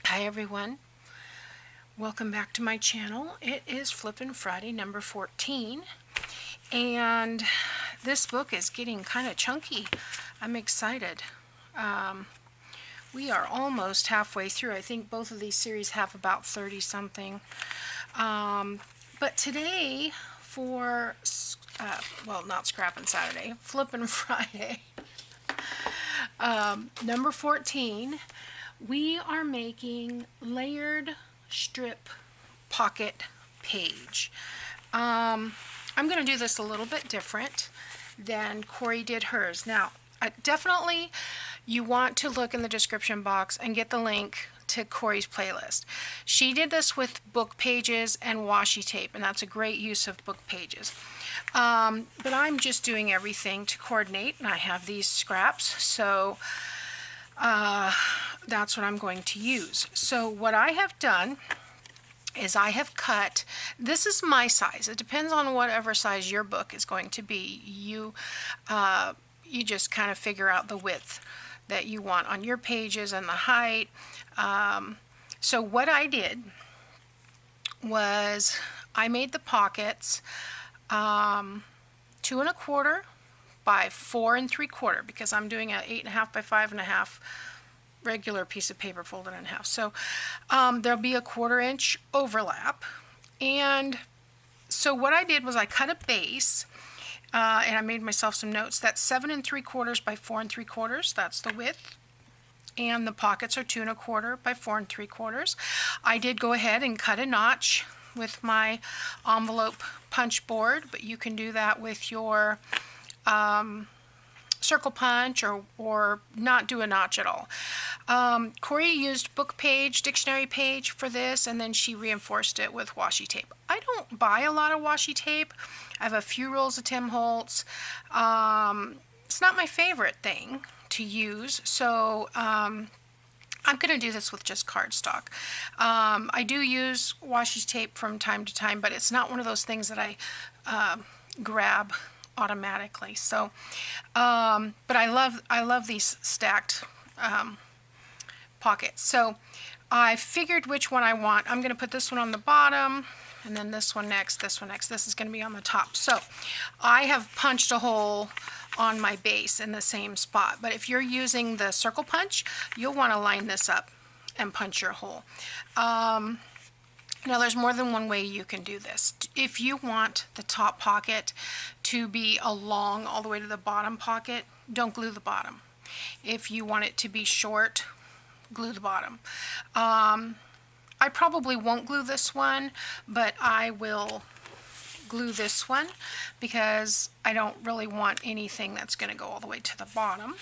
Hi everyone, welcome back to my channel. It is Flippin' Friday number 14 and this book is getting kind of chunky. I'm excited. We are almost halfway through. I think both of these series have about 30 something. But today for, well, not Scrappin' Saturday, Flippin' Friday, number 14, we are making layered strip pocket page. I'm going to do this a little bit different than Corey did hers. Now, definitely you want to look in the description box and get the link to Corey's playlist. She did this with book pages and washi tape, and that's a great use of book pages. But I'm just doing everything to coordinate, and I have these scraps, so that's what I'm going to use. So what I have done is I have cut, this is my size. It depends on whatever size your book is going to be. You just kind of figure out the width that you want on your pages and the height. So what I did was I made the pockets 2 1/4 by 4 3/4 because I'm doing a 8 1/2 by 5 1/2 regular piece of paper folded in half. So there'll be a 1/4 inch overlap. And so what I did was I cut a base and I made myself some notes. That's 7 3/4 by 4 3/4. That's the width. And the pockets are 2 1/4 by 4 3/4. I did go ahead and cut a notch with my envelope punch board, but you can do that with your circle punch or not do a notch at all. Corey used book page, dictionary page for this, and then she reinforced it with washi tape. I don't buy a lot of washi tape. I have a few rolls of Tim Holtz. It's not my favorite thing to use, so I'm going to do this with just cardstock. I do use washi tape from time to time, but it's not one of those things that I grab automatically. So, but I love these stacked pockets. So I figured which one I want. I'm going to put this one on the bottom, and then this one next, this one next. This is going to be on the top. So I have punched a hole on my base in the same spot. But if you're using the circle punch, you'll want to line this up and punch your hole. Now there's more than one way you can do this. If you want the top pocket to be along all the way to the bottom pocket, don't glue the bottom. If you want it to be short, glue the bottom. I probably won't glue this one, but I will glue this one because I don't really want anything that's going to go all the way to the bottom.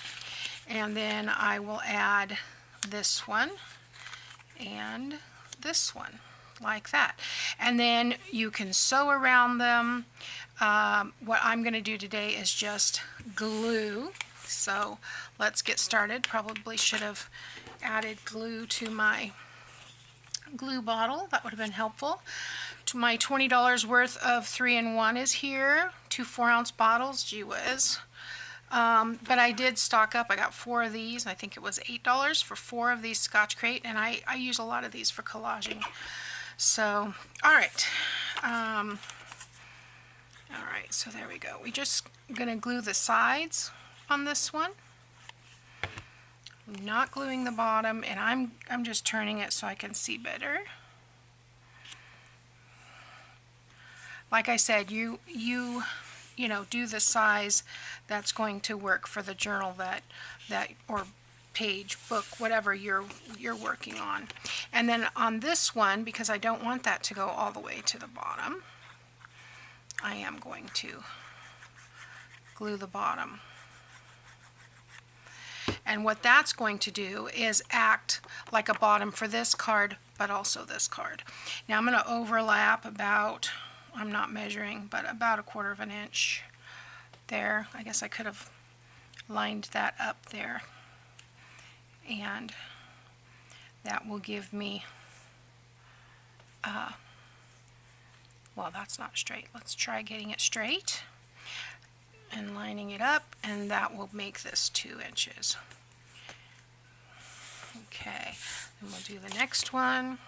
And then I will add this one and this one like that, and then you can sew around them. What I'm going to do today is just glue, so let's get started. Probably should have added glue to my glue bottle. That would have been helpful. To my $20 worth of 3-in-1 is here. 2 4-ounce bottles, gee whiz. But I did stock up. I got 4 of these. I think it was $8 for 4 of these Scotch Crate, and I use a lot of these for collaging. So, all right. All right, so there we go. We just gonna glue the sides on this one. I'm not gluing the bottom, and I'm just turning it so I can see better. Like I said, you know, do the size that's going to work for the journal that or page, book, whatever you're working on. And then on this one, because I don't want that to go all the way to the bottom, I am going to glue the bottom. And what that's going to do is act like a bottom for this card, but also this card. Now I'm going to overlap about, I'm not measuring, but about 1/4 inch there. I guess I could have lined that up there. And that will give me, well, that's not straight. Let's try getting it straight and lining it up, and that will make this 2 inches. Okay, and we'll do the next one.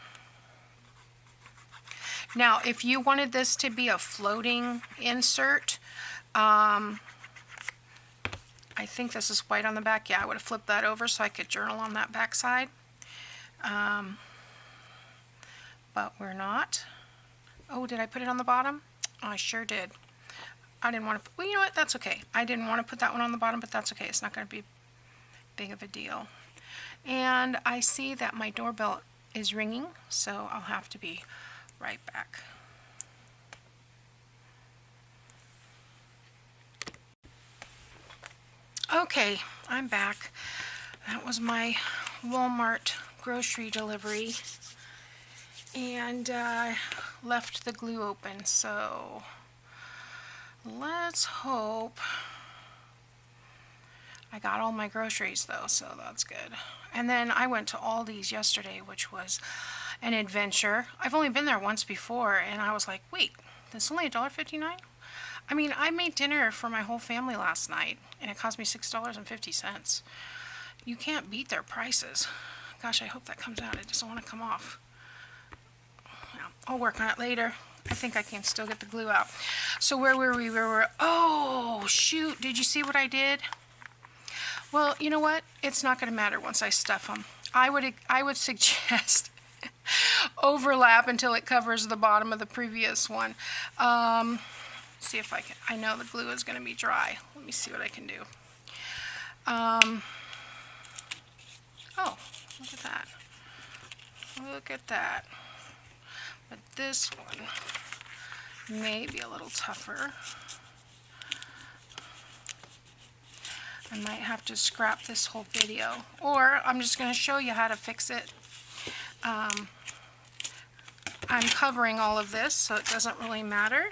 Now, if you wanted this to be a floating insert, I think this is white on the back. Yeah, I would have flipped that over so I could journal on that back side. But we're not. Oh, did I put it on the bottom? Oh, I sure did. I didn't want to, well, you know what, that's okay. I didn't want to put that one on the bottom, but that's okay. It's not going to be big of a deal. And I see that my doorbell is ringing, so I'll have to be right back. Okay, I'm back. That was my Walmart grocery delivery, and left the glue open, so let's hope. I got all my groceries though, so that's good. And then I went to Aldi's yesterday, which was an adventure. I've only been there once before, and I was like, wait, this is only $1.59? I mean, I made dinner for my whole family last night, and it cost me $6.50. You can't beat their prices. Gosh, I hope that comes out. It doesn't want to come off. Well, I'll work on it later. I think I can still get the glue out. So where were we? Oh, shoot. Did you see what I did? Well, you know what? It's not going to matter once I stuff them. I would suggest overlap until it covers the bottom of the previous one. See if I can. I know the glue is going to be dry. Let me see what I can do. Oh, look at that. Look at that. But this one may be a little tougher. I might have to scrap this whole video, or I'm just going to show you how to fix it. I'm covering all of this, so it doesn't really matter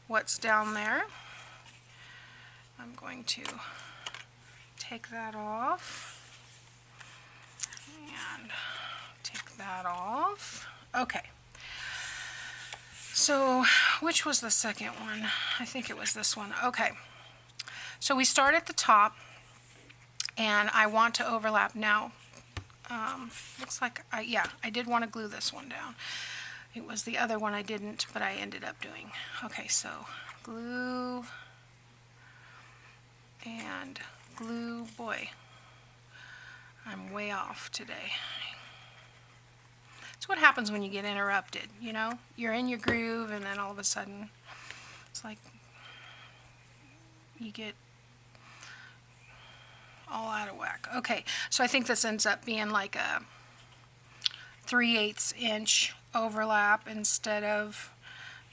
what's down there. I'm going to take that off and take that off. Okay. So, which was the second one? I think it was this one. Okay. So we start at the top, and I want to overlap now. Looks like, I did want to glue this one down. It was the other one I didn't, but I ended up doing. Okay, so glue and glue. Boy, I'm way off today. It's what happens when you get interrupted, you know? You're in your groove, and then all of a sudden, it's like you get all out of whack. Okay, so I think this ends up being like a 3/8 inch overlap instead of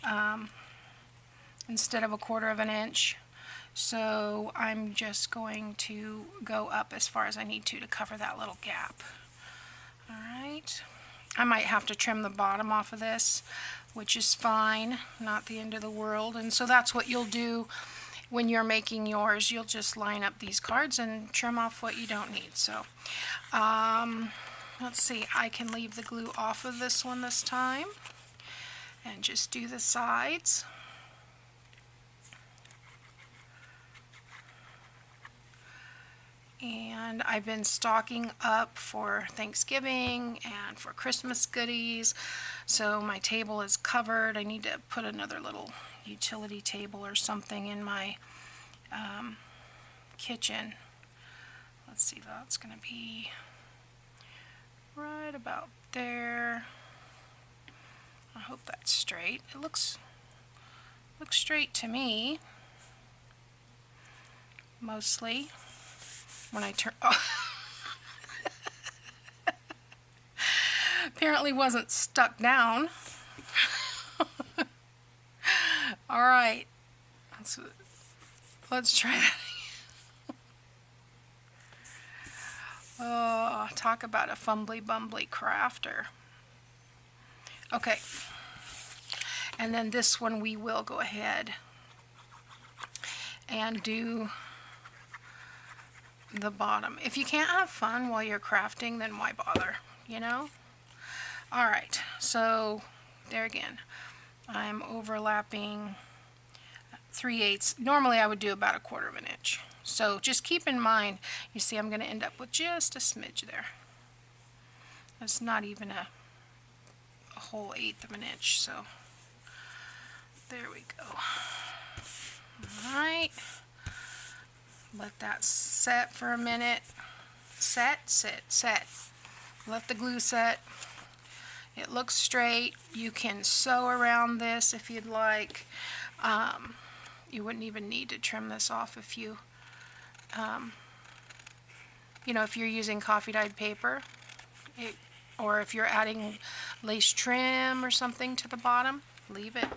a 1/4 of an inch. So I'm just going to go up as far as I need to cover that little gap. All right. I might have to trim the bottom off of this, which is fine, not the end of the world. And so that's what you'll do when you're making yours. You'll just line up these cards and trim off what you don't need. So let's see, I can leave the glue off of this one this time and just do the sides. And I've been stocking up for Thanksgiving and for Christmas goodies, so my table is covered. I need to put another little utility table or something in my kitchen. Let's see, that's going to be right about there. I hope that's straight. It looks straight to me, mostly. When I turn, oh. Apparently wasn't stuck down. All right, let's try that again. Oh, talk about a fumbly bumbly crafter. Okay, and then this one we will go ahead and do the bottom. If you can't have fun while you're crafting, then why bother, you know? All right, so there again, I'm overlapping 3/8. Normally I would do about 1/4 of an inch. So just keep in mind, you see I'm going to end up with just a smidge there. It's not even a whole 1/8 of an inch, so there we go. Alright, let that set for a minute. Set. Let the glue set. It looks straight. You can sew around this if you'd like. You wouldn't even need to trim this off if you, if you're using coffee dyed paper, or if you're adding lace trim or something to the bottom, leave it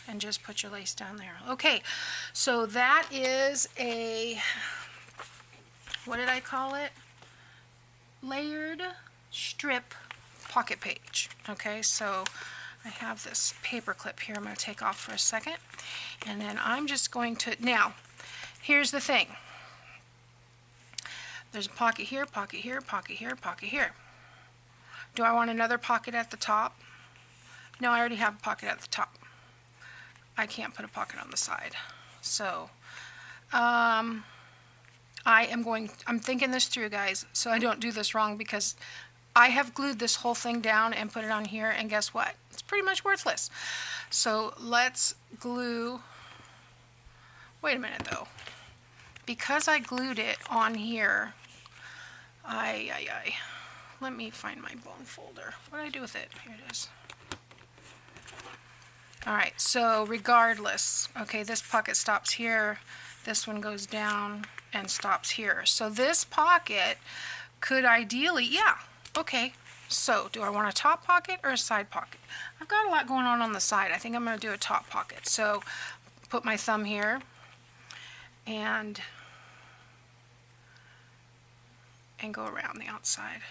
and just put your lace down there. Okay, so that is a, what did I call it? Layered strip pocket page. Okay, so I have this paper clip here I'm going to take off for a second, and then I'm just going to, now here's the thing, there's a pocket here, pocket here, pocket here, pocket here. Do I want another pocket at the top? No, I already have a pocket at the top. I can't put a pocket on the side. So I'm thinking this through, guys, so I don't do this wrong, because I have glued this whole thing down and put it on here, and guess what? It's pretty much worthless. So let's glue, wait a minute though. Because I glued it on here, let me find my bone folder. What did I do with it? Here it is. Alright, so regardless, okay, this pocket stops here, this one goes down and stops here. So this pocket could ideally, yeah, okay, so do I want a top pocket or a side pocket? I've got a lot going on the side. I think I'm going to do a top pocket. So put my thumb here and go around the outside.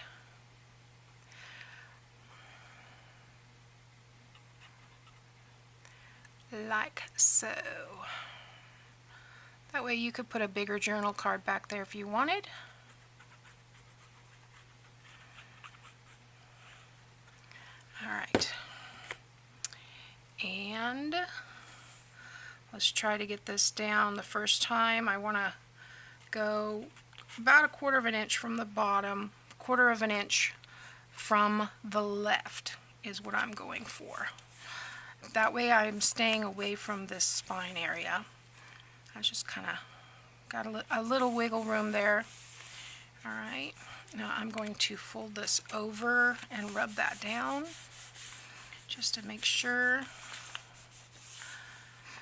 Like so. That way you could put a bigger journal card back there if you wanted. Alright. And let's try to get this down. The first time I want to go about 1/4 of an inch from the bottom, 1/4 of an inch from the left is what I'm going for. That way I'm staying away from this spine area. I just kind of got a little wiggle room there. Alright, now I'm going to fold this over and rub that down just to make sure.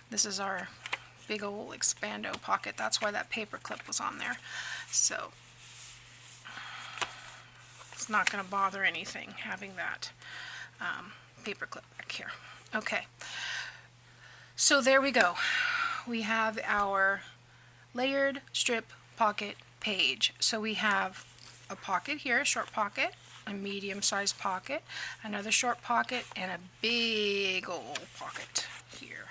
This is our big old expando pocket. That's why that paper clip was on there. So it's not going to bother anything having that paper clip back here. Okay, so there we go. We have our layered strip pocket page. So we have a pocket here, a short pocket, a medium-sized pocket, another short pocket, and a big old pocket here.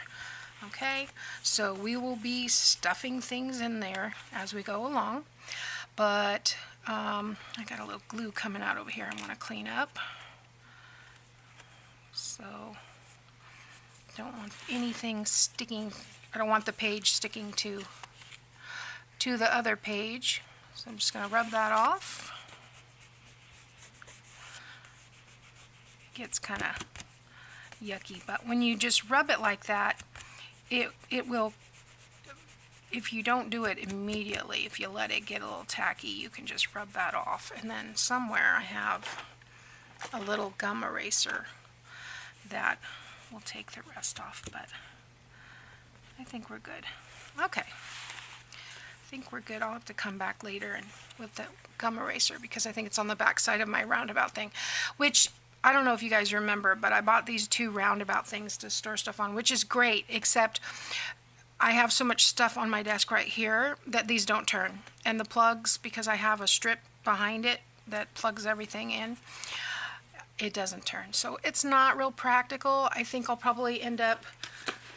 Okay, so we will be stuffing things in there as we go along, but I got a little glue coming out over here I want to clean up. So don't want anything sticking. I don't want the page sticking to the other page, so I'm just going to rub that off. It gets kind of yucky, but when you just rub it like that, it will, if you don't do it immediately, if you let it get a little tacky, you can just rub that off. And then somewhere I have a little gum eraser that will take the rest off, but I think we're good. Okay, I think we're good. I'll have to come back later and with the gum eraser, because I think it's on the back side of my roundabout thing, which I don't know if you guys remember, but I bought these 2 roundabout things to store stuff on, which is great, except I have so much stuff on my desk right here that these don't turn. And the plugs, because I have a strip behind it that plugs everything in, it doesn't turn. So it's not real practical. I think I'll probably end up,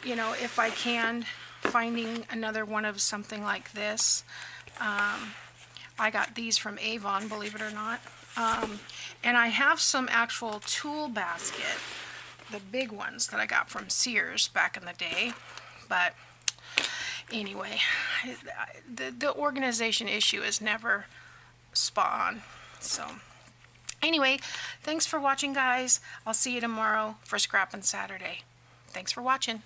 if I can, finding another one of something like this. I got these from Avon, believe it or not. And I have some actual tool basket, the big ones that I got from Sears back in the day. But anyway, the organization issue is never spot on. So Anyway, thanks for watching, guys. I'll see you tomorrow for Scrappin' Saturday. Thanks for watching.